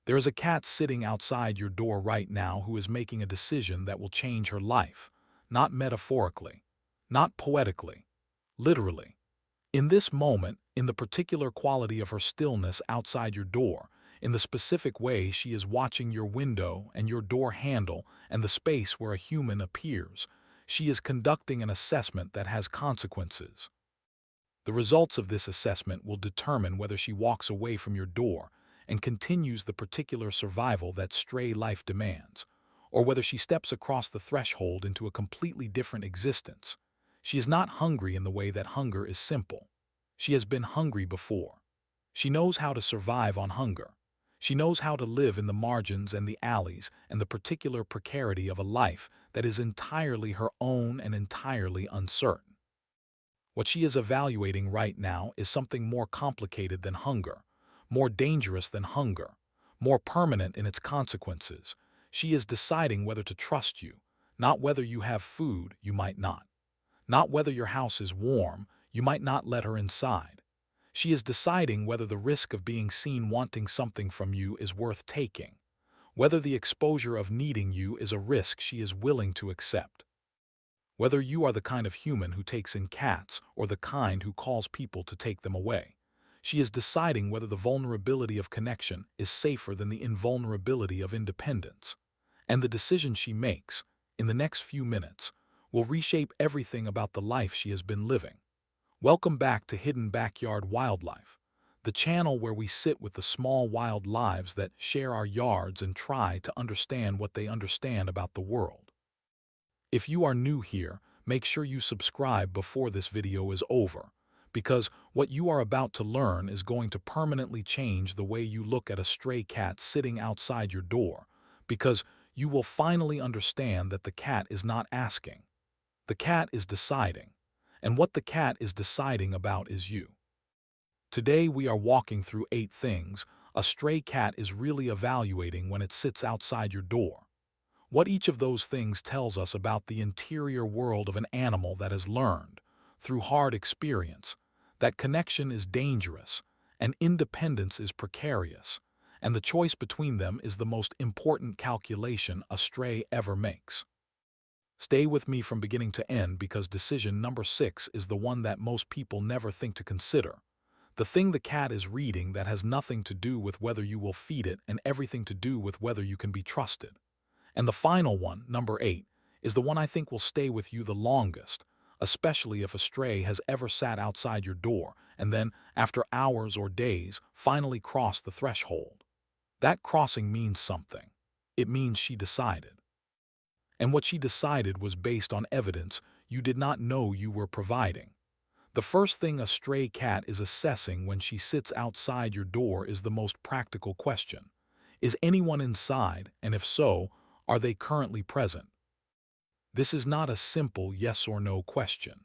There is a cat sitting outside your door right now who is making a decision that will change her life, not metaphorically, not poetically, literally. In this moment, in the particular quality of her stillness outside your door, in the specific way she is watching your window and your door handle and the space where a human appears, she is conducting an assessment that has consequences. The results of this assessment will determine whether she walks away from your door and continues the particular survival that stray life demands, or whether she steps across the threshold into a completely different existence. She is not hungry in the way that hunger is simple. She has been hungry before. She knows how to survive on hunger. She knows how to live in the margins and the alleys and the particular precarity of a life that is entirely her own and entirely uncertain. What she is evaluating right now is something more complicated than hunger, more dangerous than hunger, more permanent in its consequences. She is deciding whether to trust you, not whether you have food you might not whether your house is warm, you might not let her inside. She is deciding whether the risk of being seen wanting something from you is worth taking, whether the exposure of needing you is a risk she is willing to accept. Whether you are the kind of human who takes in cats or the kind who calls people to take them away. She is deciding whether the vulnerability of connection is safer than the invulnerability of independence. And the decision she makes, in the next few minutes, will reshape everything about the life she has been living. Welcome back to Hidden Backyard Wildlife, the channel where we sit with the small wild lives that share our yards and try to understand what they understand about the world. If you are new here, make sure you subscribe before this video is over, because what you are about to learn is going to permanently change the way you look at a stray cat sitting outside your door, because you will finally understand that the cat is not asking. The cat is deciding, and what the cat is deciding about is you. Today we are walking through 8 things a stray cat is really evaluating when it sits outside your door. What each of those things tells us about the interior world of an animal that has learned, through hard experience, that connection is dangerous and independence is precarious, and the choice between them is the most important calculation a stray ever makes. Stay with me from beginning to end because decision number 6 is the one that most people never think to consider. The thing the cat is reading that has nothing to do with whether you will feed it and everything to do with whether you can be trusted. And the final one, number 8, is the one I think will stay with you the longest, especially if a stray has ever sat outside your door and then, after hours or days, finally crossed the threshold. That crossing means something. It means she decided. And what she decided was based on evidence you did not know you were providing. The first thing a stray cat is assessing when she sits outside your door is the most practical question. Is anyone inside, and if so, are they currently present? This is not a simple yes or no question.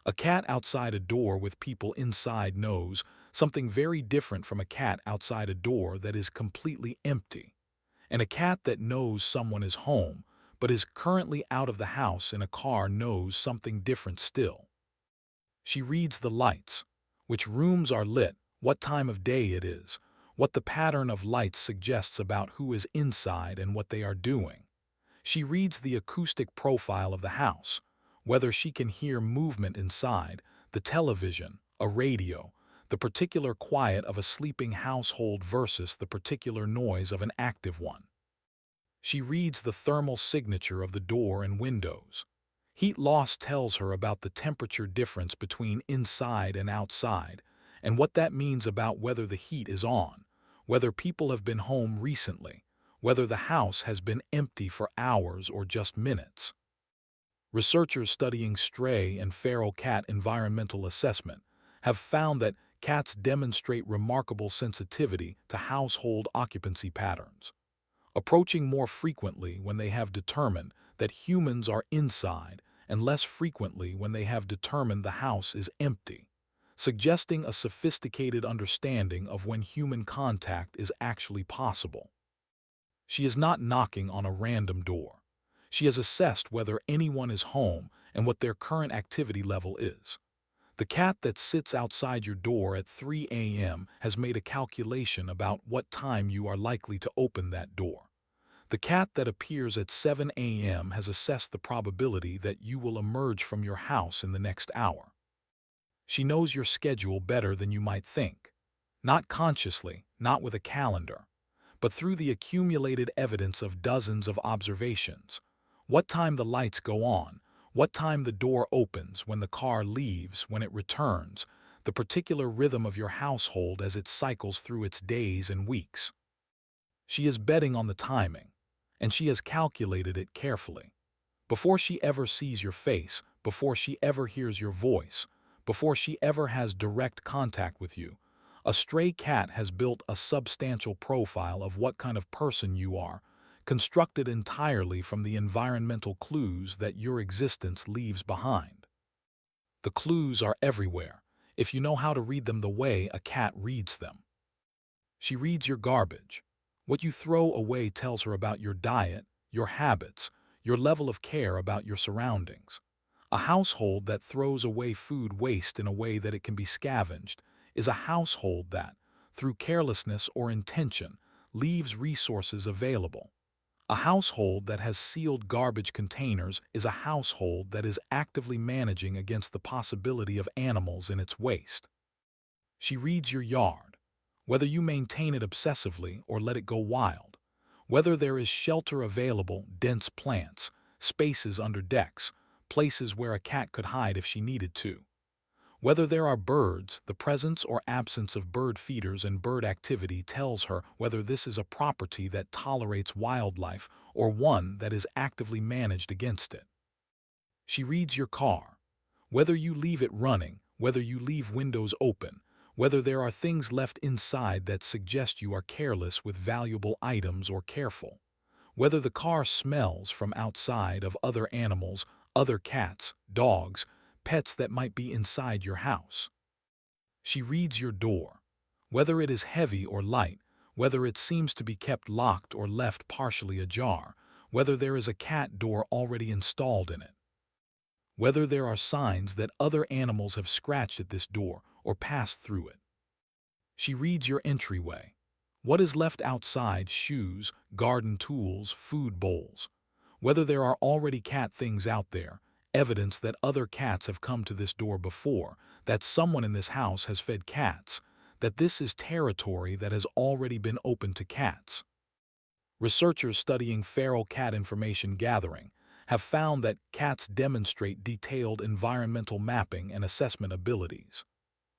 A cat outside a door with people inside knows something very different from a cat outside a door that is completely empty. And a cat that knows someone is home, but is currently out of the house in a car knows something different still. She reads the lights, which rooms are lit, what time of day it is, what the pattern of lights suggests about who is inside and what they are doing. She reads the acoustic profile of the house, whether she can hear movement inside, the television, a radio, the particular quiet of a sleeping household versus the particular noise of an active one. She reads the thermal signature of the door and windows. Heat loss tells her about the temperature difference between inside and outside, and what that means about whether the heat is on, whether people have been home recently, whether the house has been empty for hours or just minutes. Researchers studying stray and feral cat environmental assessment have found that cats demonstrate remarkable sensitivity to household occupancy patterns, approaching more frequently when they have determined that humans are inside and less frequently when they have determined the house is empty, suggesting a sophisticated understanding of when human contact is actually possible. She is not knocking on a random door. She has assessed whether anyone is home and what their current activity level is. The cat that sits outside your door at 3 a.m. has made a calculation about what time you are likely to open that door. The cat that appears at 7 a.m. has assessed the probability that you will emerge from your house in the next hour. She knows your schedule better than you might think. Not consciously, not with a calendar, but through the accumulated evidence of dozens of observations. What time the lights go on, what time the door opens, when the car leaves, when it returns, the particular rhythm of your household as it cycles through its days and weeks. She is betting on the timing, and she has calculated it carefully. Before she ever sees your face, before she ever hears your voice, before she ever has direct contact with you, a stray cat has built a substantial profile of what kind of person you are, constructed entirely from the environmental clues that your existence leaves behind. The clues are everywhere, if you know how to read them the way a cat reads them. She reads your garbage. What you throw away tells her about your diet, your habits, your level of care about your surroundings. A household that throws away food waste in a way that it can be scavenged is a household that, through carelessness or intention, leaves resources available. A household that has sealed garbage containers is a household that is actively managing against the possibility of animals in its waste. She reads your yard, whether you maintain it obsessively or let it go wild, whether there is shelter available, dense plants, spaces under decks, places where a cat could hide if she needed to. Whether there are birds, the presence or absence of bird feeders and bird activity tells her whether this is a property that tolerates wildlife or one that is actively managed against it. She reads your car, whether you leave it running, whether you leave windows open, whether there are things left inside that suggest you are careless with valuable items or careful, whether the car smells from outside of other animals, other cats, dogs, pets that might be inside your house. She reads your door, whether it is heavy or light, whether it seems to be kept locked or left partially ajar, whether there is a cat door already installed in it, whether there are signs that other animals have scratched at this door or passed through it. She reads your entryway, what is left outside: shoes, garden tools, food bowls, whether there are already cat things out there, evidence that other cats have come to this door before, that someone in this house has fed cats, that this is territory that has already been open to cats. Researchers studying feral cat information gathering have found that cats demonstrate detailed environmental mapping and assessment abilities.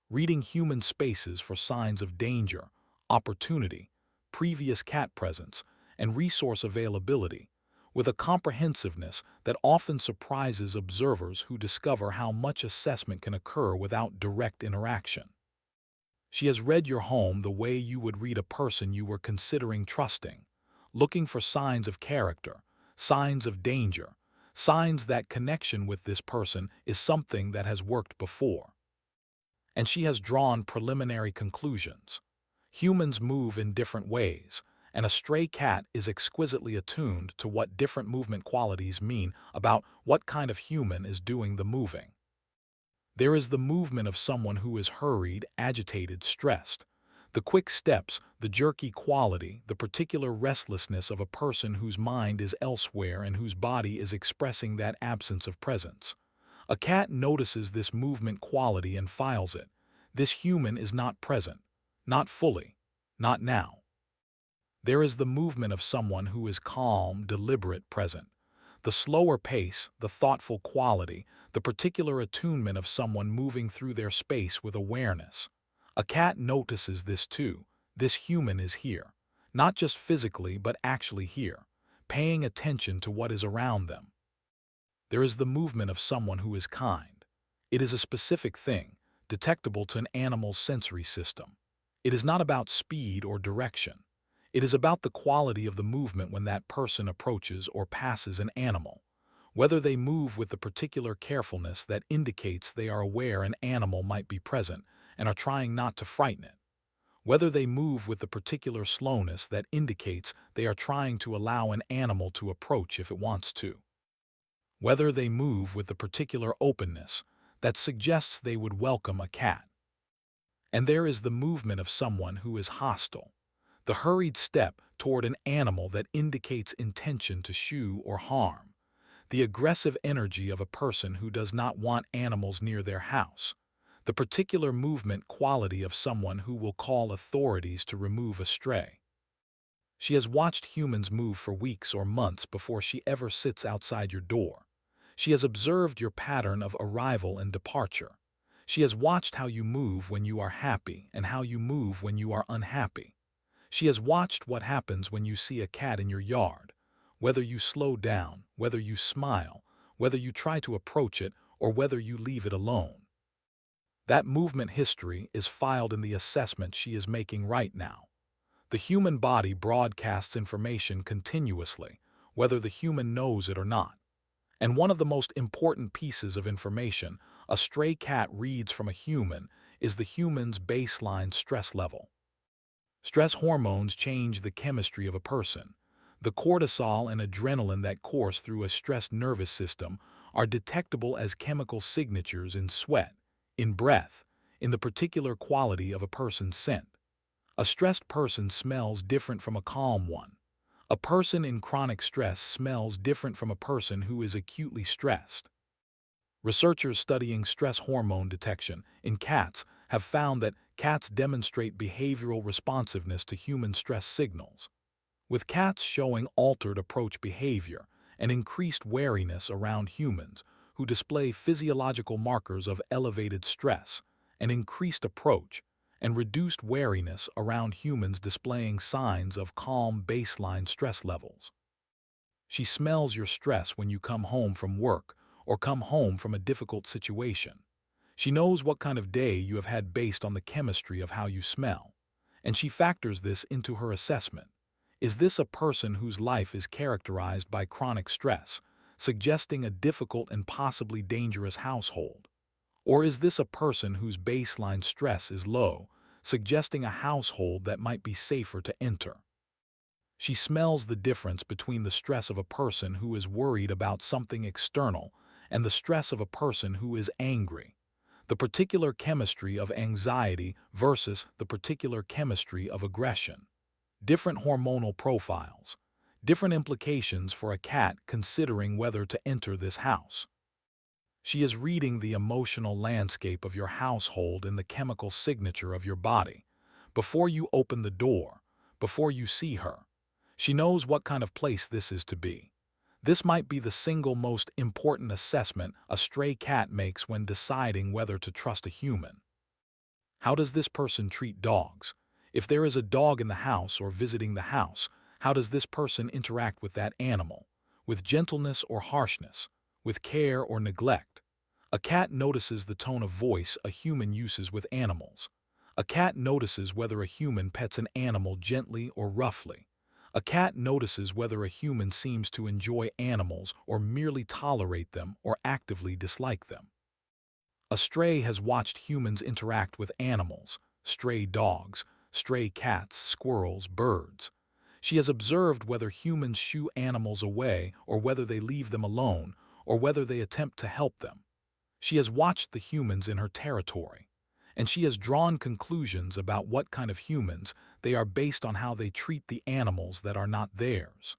Reading human spaces for signs of danger, opportunity, previous cat presence, and resource availability, with a comprehensiveness that often surprises observers who discover how much assessment can occur without direct interaction. She has read your home the way you would read a person you were considering trusting, looking for signs of character, signs of danger, signs that connection with this person is something that has worked before. And she has drawn preliminary conclusions. Humans move in different ways, and a stray cat is exquisitely attuned to what different movement qualities mean about what kind of human is doing the moving. There is the movement of someone who is hurried, agitated, stressed. The quick steps, the jerky quality, the particular restlessness of a person whose mind is elsewhere and whose body is expressing that absence of presence. A cat notices this movement quality and files it. This human is not present, not fully, not now. There is the movement of someone who is calm, deliberate, present. The slower pace, the thoughtful quality, the particular attunement of someone moving through their space with awareness. A cat notices this too. This human is here, not just physically but actually here, paying attention to what is around them. There is the movement of someone who is kind. It is a specific thing, detectable to an animal's sensory system. It is not about speed or direction. It is about the quality of the movement when that person approaches or passes an animal, whether they move with the particular carefulness that indicates they are aware an animal might be present and are trying not to frighten it, whether they move with the particular slowness that indicates they are trying to allow an animal to approach if it wants to, whether they move with the particular openness that suggests they would welcome a cat. And there is the movement of someone who is hostile, the hurried step toward an animal that indicates intention to shoo or harm, the aggressive energy of a person who does not want animals near their house, the particular movement quality of someone who will call authorities to remove a stray. She has watched humans move for weeks or months before she ever sits outside your door. She has observed your pattern of arrival and departure. She has watched how you move when you are happy and how you move when you are unhappy. She has watched what happens when you see a cat in your yard, whether you slow down, whether you smile, whether you try to approach it, or whether you leave it alone. That movement history is filed in the assessment she is making right now. The human body broadcasts information continuously, whether the human knows it or not. And one of the most important pieces of information a stray cat reads from a human is the human's baseline stress level. Stress hormones change the chemistry of a person. The cortisol and adrenaline that course through a stressed nervous system are detectable as chemical signatures in sweat, in breath, in the particular quality of a person's scent. A stressed person smells different from a calm one. A person in chronic stress smells different from a person who is acutely stressed. Researchers studying stress hormone detection in cats have found that cats demonstrate behavioral responsiveness to human stress signals, with cats showing altered approach behavior and increased wariness around humans who display physiological markers of elevated stress, and increased approach and reduced wariness around humans displaying signs of calm baseline stress levels. She smells your stress when you come home from work or come home from a difficult situation. She knows what kind of day you have had based on the chemistry of how you smell, and she factors this into her assessment. Is this a person whose life is characterized by chronic stress, suggesting a difficult and possibly dangerous household? Or is this a person whose baseline stress is low, suggesting a household that might be safer to enter? She smells the difference between the stress of a person who is worried about something external and the stress of a person who is angry, the particular chemistry of anxiety versus the particular chemistry of aggression. Different hormonal profiles, different implications for a cat considering whether to enter this house. She is reading the emotional landscape of your household and the chemical signature of your body. Before you open the door, before you see her, she knows what kind of place this is to be. This might be the single most important assessment a stray cat makes when deciding whether to trust a human. How does this person treat dogs? If there is a dog in the house or visiting the house, how does this person interact with that animal? With gentleness or harshness? With care or neglect? A cat notices the tone of voice a human uses with animals. A cat notices whether a human pets an animal gently or roughly. A cat notices whether a human seems to enjoy animals or merely tolerate them or actively dislike them. A stray has watched humans interact with animals, stray dogs, stray cats, squirrels, birds. She has observed whether humans shoo animals away or whether they leave them alone or whether they attempt to help them. She has watched the humans in her territory, and she has drawn conclusions about what kind of humans they are based on how they treat the animals that are not theirs.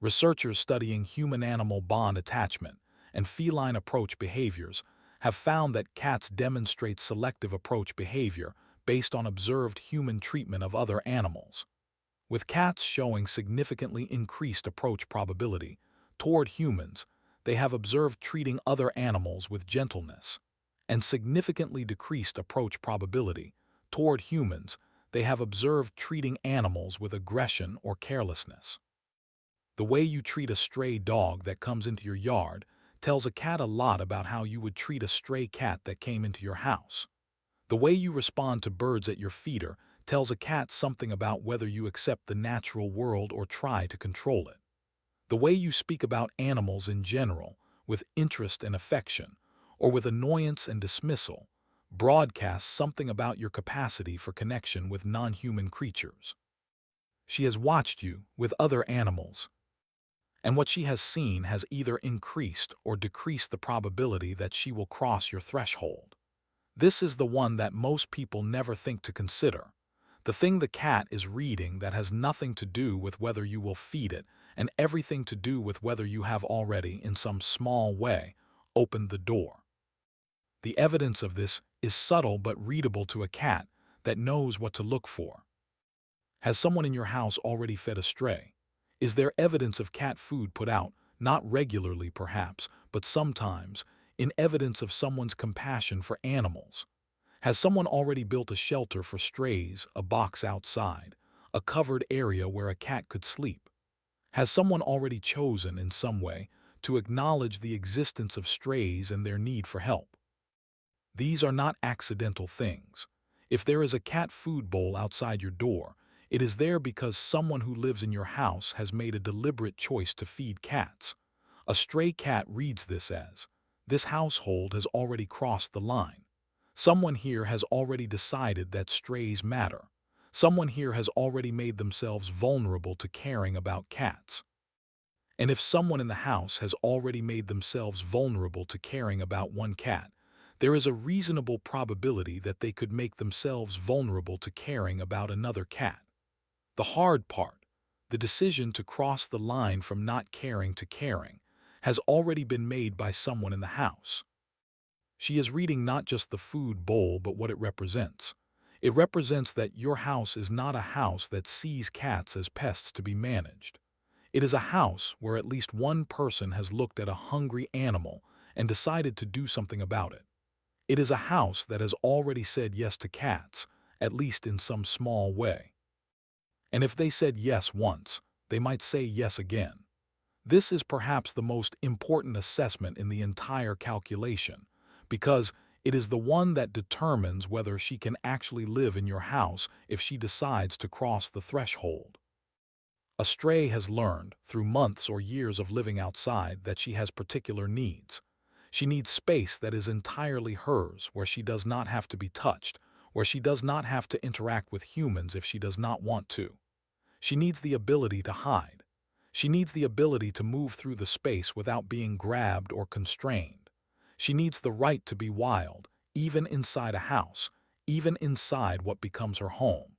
Researchers studying human-animal bond attachment and feline approach behaviors have found that cats demonstrate selective approach behavior based on observed human treatment of other animals, with cats showing significantly increased approach probability toward humans. They have observed treating other animals with gentleness, and significantly decreased approach probability toward humans. They have observed treating animals with aggression or carelessness. The way you treat a stray dog that comes into your yard tells a cat a lot about how you would treat a stray cat that came into your house. The way you respond to birds at your feeder tells a cat something about whether you accept the natural world or try to control it. The way you speak about animals in general, with interest and affection, or with annoyance and dismissal, broadcasts something about your capacity for connection with non-human creatures. She has watched you with other animals, And what she has seen has either increased or decreased the probability that she will cross your threshold. This is the one that most people never think to consider. The thing the cat is reading that has nothing to do with whether you will feed it and everything to do with whether you have already, in some small way, opened the door. The evidence of this is subtle but readable to a cat that knows what to look for. Has someone in your house already fed a stray? Is there evidence of cat food put out, not regularly perhaps, but sometimes, in evidence of someone's compassion for animals? Has someone already built a shelter for strays, a box outside, a covered area where a cat could sleep? Has someone already chosen, in some way, to acknowledge the existence of strays and their need for help? These are not accidental things. If there is a cat food bowl outside your door, it is there because someone who lives in your house has made a deliberate choice to feed cats. A stray cat reads this as, "This household has already crossed the line. Someone here has already decided that strays matter. Someone here has already made themselves vulnerable to caring about cats." And if someone in the house has already made themselves vulnerable to caring about one cat, there is a reasonable probability that they could make themselves vulnerable to caring about another cat. The hard part, the decision to cross the line from not caring to caring, has already been made by someone in the house. She is reading not just the food bowl but what it represents. It represents that your house is not a house that sees cats as pests to be managed. It is a house where at least one person has looked at a hungry animal and decided to do something about it. It is a house that has already said yes to cats, at least in some small way. And if they said yes once, they might say yes again. This is perhaps the most important assessment in the entire calculation, because it is the one that determines whether she can actually live in your house if she decides to cross the threshold. A stray has learned, through months or years of living outside, that she has particular needs. She needs space that is entirely hers, where she does not have to be touched, where she does not have to interact with humans if she does not want to. She needs the ability to hide. She needs the ability to move through the space without being grabbed or constrained. She needs the right to be wild, even inside a house, even inside what becomes her home.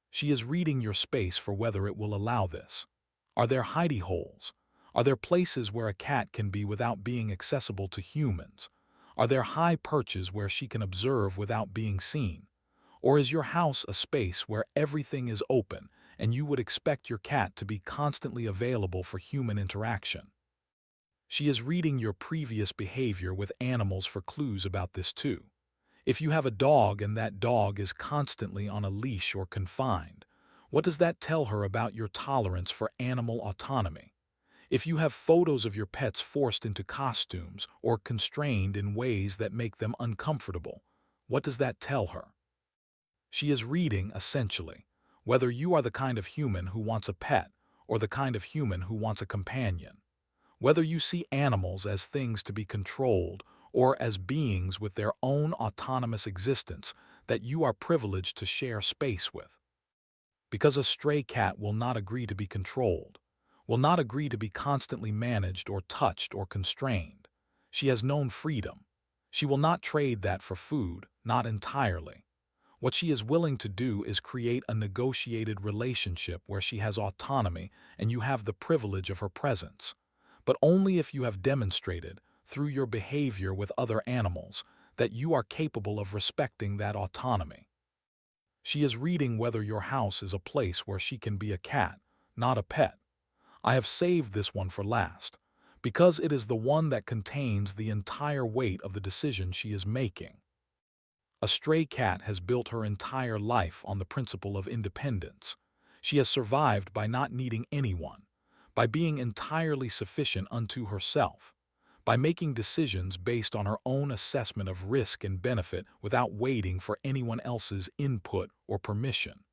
She is reading your space for whether it will allow this. Are there hidey holes? Are there places where a cat can be without being accessible to humans? Are there high perches where she can observe without being seen? Or is your house a space where everything is open and you would expect your cat to be constantly available for human interaction? She is reading your previous behavior with animals for clues about this too. If you have a dog and that dog is constantly on a leash or confined, what does that tell her about your tolerance for animal autonomy? If you have photos of your pets forced into costumes or constrained in ways that make them uncomfortable, what does that tell her? She is reading, essentially, whether you are the kind of human who wants a pet or the kind of human who wants a companion. Whether you see animals as things to be controlled or as beings with their own autonomous existence that you are privileged to share space with. Because a stray cat will not agree to be controlled, will not agree to be constantly managed or touched or constrained. She has known freedom. She will not trade that for food, not entirely. What she is willing to do is create a negotiated relationship where she has autonomy and you have the privilege of her presence, but only if you have demonstrated, through your behavior with other animals, that you are capable of respecting that autonomy. She is reading whether your house is a place where she can be a cat, not a pet. I have saved this one for last, because it is the one that contains the entire weight of the decision she is making. A stray cat has built her entire life on the principle of independence. She has survived by not needing anyone, by being entirely sufficient unto herself, by making decisions based on her own assessment of risk and benefit without waiting for anyone else's input or permission.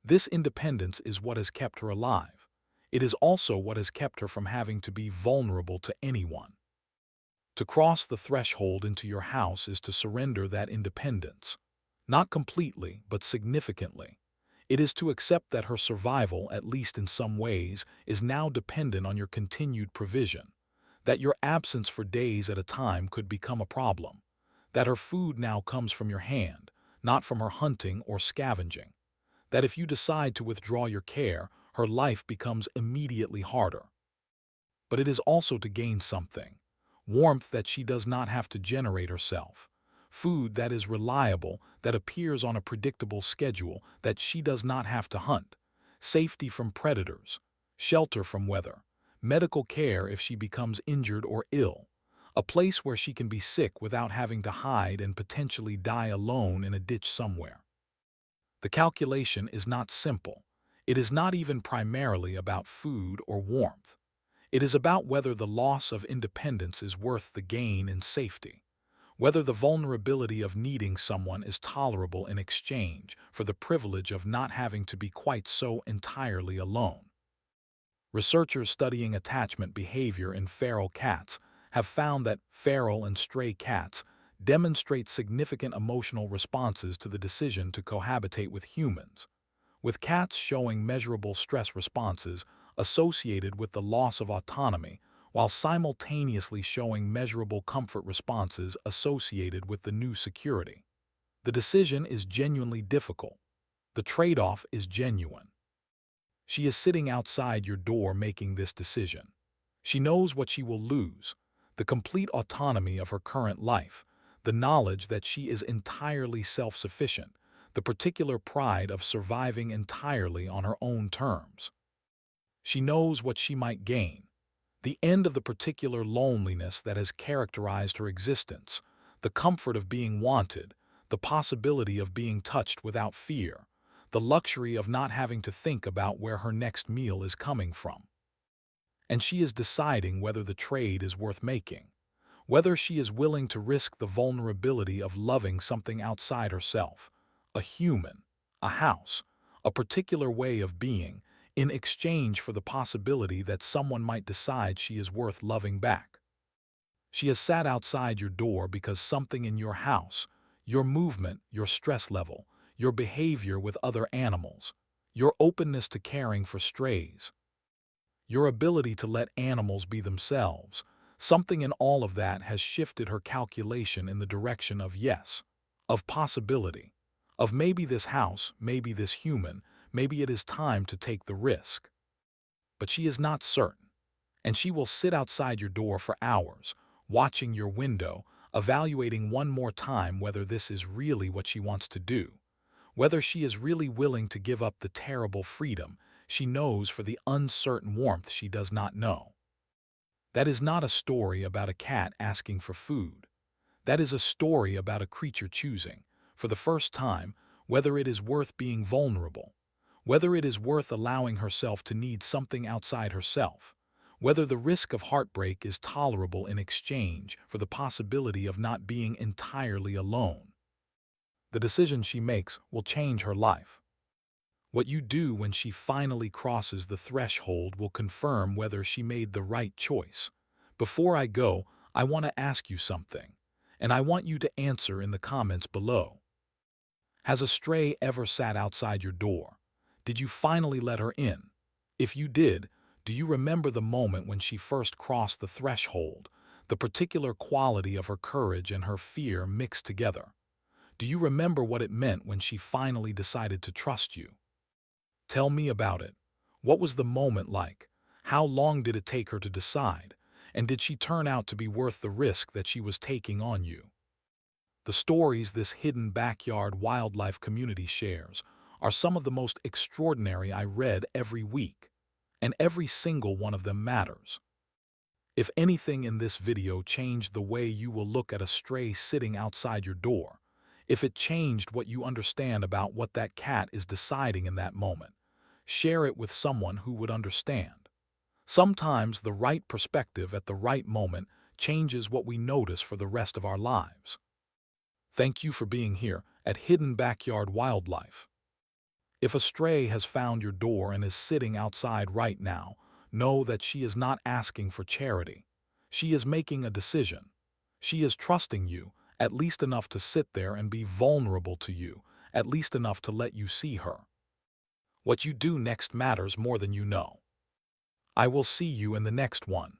This independence is what has kept her alive. It is also what has kept her from having to be vulnerable to anyone. To cross the threshold into your house is to surrender that independence. Not completely, but significantly. It is to accept that her survival, at least in some ways, is now dependent on your continued provision, that your absence for days at a time could become a problem, that her food now comes from your hand, not from her hunting or scavenging, that if you decide to withdraw your care, her life becomes immediately harder. But it is also to gain something, warmth that she does not have to generate herself, food that is reliable, that appears on a predictable schedule, that she does not have to hunt, safety from predators, shelter from weather, medical care if she becomes injured or ill, a place where she can be sick without having to hide and potentially die alone in a ditch somewhere. The calculation is not simple. It is not even primarily about food or warmth. It is about whether the loss of independence is worth the gain in safety, whether the vulnerability of needing someone is tolerable in exchange for the privilege of not having to be quite so entirely alone. Researchers studying attachment behavior in feral cats have found that feral and stray cats demonstrate significant emotional responses to the decision to cohabitate with humans, with cats showing measurable stress responses associated with the loss of autonomy, while simultaneously showing measurable comfort responses associated with the new security. The decision is genuinely difficult. The trade-off is genuine. She is sitting outside your door making this decision. She knows what she will lose: the complete autonomy of her current life, the knowledge that she is entirely self-sufficient, the particular pride of surviving entirely on her own terms. She knows what she might gain: the end of the particular loneliness that has characterized her existence, the comfort of being wanted, the possibility of being touched without fear, the luxury of not having to think about where her next meal is coming from. And she is deciding whether the trade is worth making, whether she is willing to risk the vulnerability of loving something outside herself, a human, a house, a particular way of being, in exchange for the possibility that someone might decide she is worth loving back. She has sat outside your door because something in your house, your movement, your stress level, your behavior with other animals, your openness to caring for strays, your ability to let animals be themselves, something in all of that has shifted her calculation in the direction of yes, of possibility, of maybe this house, maybe this human, maybe it is time to take the risk. But she is not certain, and she will sit outside your door for hours, watching your window, evaluating one more time whether this is really what she wants to do, whether she is really willing to give up the terrible freedom she knows for the uncertain warmth she does not know. That is not a story about a cat asking for food. That is a story about a creature choosing, for the first time, whether it is worth being vulnerable, whether it is worth allowing herself to need something outside herself, whether the risk of heartbreak is tolerable in exchange for the possibility of not being entirely alone. The decision she makes will change her life. What you do when she finally crosses the threshold will confirm whether she made the right choice. Before I go, I want to ask you something, and I want you to answer in the comments below. Has a stray ever sat outside your door? Did you finally let her in? If you did, do you remember the moment when she first crossed the threshold, the particular quality of her courage and her fear mixed together? Do you remember what it meant when she finally decided to trust you? Tell me about it. What was the moment like? How long did it take her to decide? And did she turn out to be worth the risk that she was taking on you? The stories this hidden backyard wildlife community shares are some of the most extraordinary I read every week, and every single one of them matters. If anything in this video changed the way you will look at a stray sitting outside your door, if it changed what you understand about what that cat is deciding in that moment, share it with someone who would understand. Sometimes the right perspective at the right moment changes what we notice for the rest of our lives. Thank you for being here at Hidden Backyard Wildlife. If a stray has found your door and is sitting outside right now, know that she is not asking for charity. She is making a decision. She is trusting you, at least enough to sit there and be vulnerable to you, at least enough to let you see her. What you do next matters more than you know. I will see you in the next one.